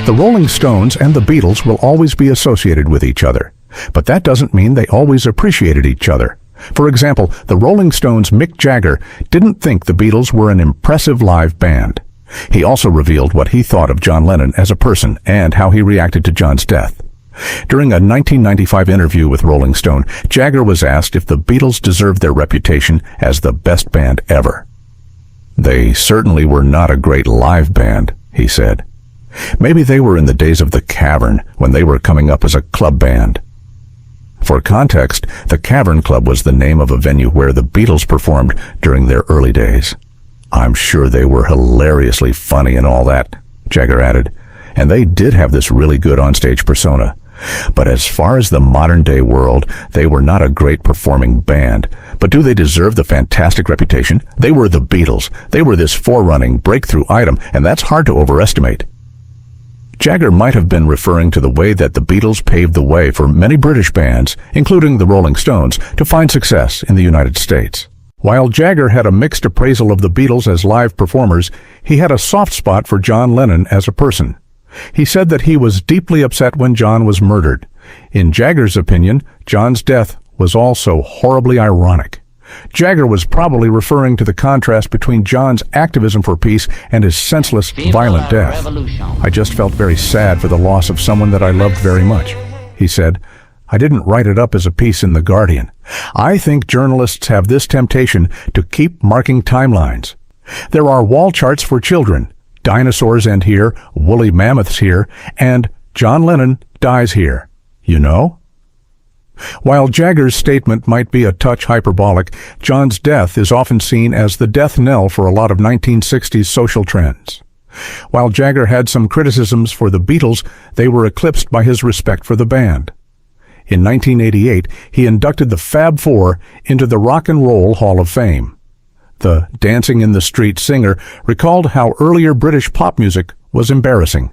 The Rolling Stones and the Beatles will always be associated with each other, but that doesn't mean they always appreciated each other. For example, the Rolling Stones' Mick Jagger didn't think the Beatles were an impressive live band. He also revealed what he thought of John Lennon as a person and how he reacted to John's death. During a 1995 interview with Rolling Stone, Jagger was asked if the Beatles deserved their reputation as the best band ever. "They certainly were not a great live band," he said. "Maybe they were in the days of the Cavern, when they were coming up as a club band." For context, the Cavern Club was the name of a venue where the Beatles performed during their early days. "I'm sure they were hilariously funny and all that," Jagger added, "and they did have this really good onstage persona. But as far as the modern-day world, they were not a great performing band. But do they deserve the fantastic reputation? They were the Beatles. They were this forerunning breakthrough item, and that's hard to overestimate." Jagger might have been referring to the way that the Beatles paved the way for many British bands, including the Rolling Stones, to find success in the United States. While Jagger had a mixed appraisal of the Beatles as live performers, he had a soft spot for John Lennon as a person. He said that he was deeply upset when John was murdered. In Jagger's opinion, John's death was also horribly ironic. Jagger was probably referring to the contrast between John's activism for peace and his senseless, violent death. "I just felt very sad for the loss of someone that I loved very much," he said. "I didn't write it up as a piece in The Guardian. I think journalists have this temptation to keep marking timelines. There are wall charts for children. Dinosaurs end here, woolly mammoths here, and John Lennon dies here. You know?" While Jagger's statement might be a touch hyperbolic, John's death is often seen as the death knell for a lot of 1960s social trends. While Jagger had some criticisms for the Beatles, they were eclipsed by his respect for the band. In 1988, he inducted the Fab Four into the Rock and Roll Hall of Fame. The Dancing in the Street singer recalled how earlier British pop music was embarrassing.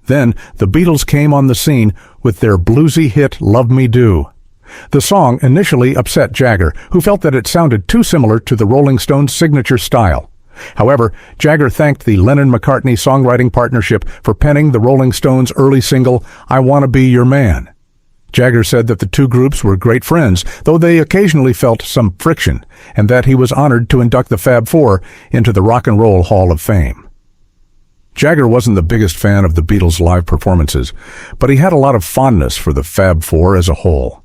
Then, the Beatles came on the scene with their bluesy hit Love Me Do. The song initially upset Jagger, who felt that it sounded too similar to the Rolling Stones' signature style. However, Jagger thanked the Lennon-McCartney songwriting partnership for penning the Rolling Stones' early single, I Wanna Be Your Man. Jagger said that the two groups were great friends, though they occasionally felt some friction, and that he was honored to induct the Fab Four into the Rock and Roll Hall of Fame. Jagger wasn't the biggest fan of the Beatles' live performances, but he had a lot of fondness for the Fab Four as a whole.